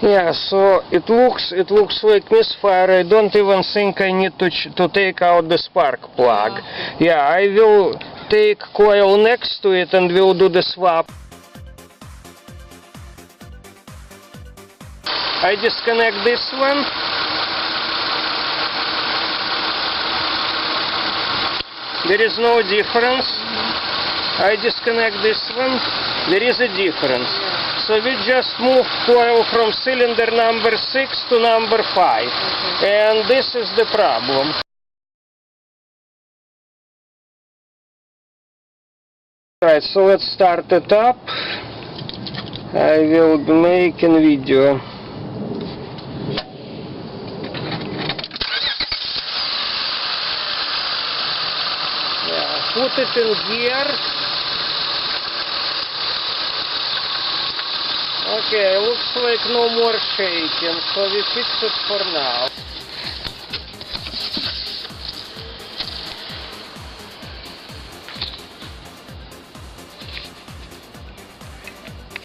Yeah, so it looks like misfire. I don't even think I need to take out the spark plug. Yeah, I will take coil next to it and we'll do the swap. I disconnect this one. There is no difference. I disconnect this one. There is a difference. So we just move coil from cylinder number 6 to number 5. And this is the problem. Right, so let's start it up. I will be making video. Yeah, put it in gear. Okay, looks like no more shaking, so we fix it for now.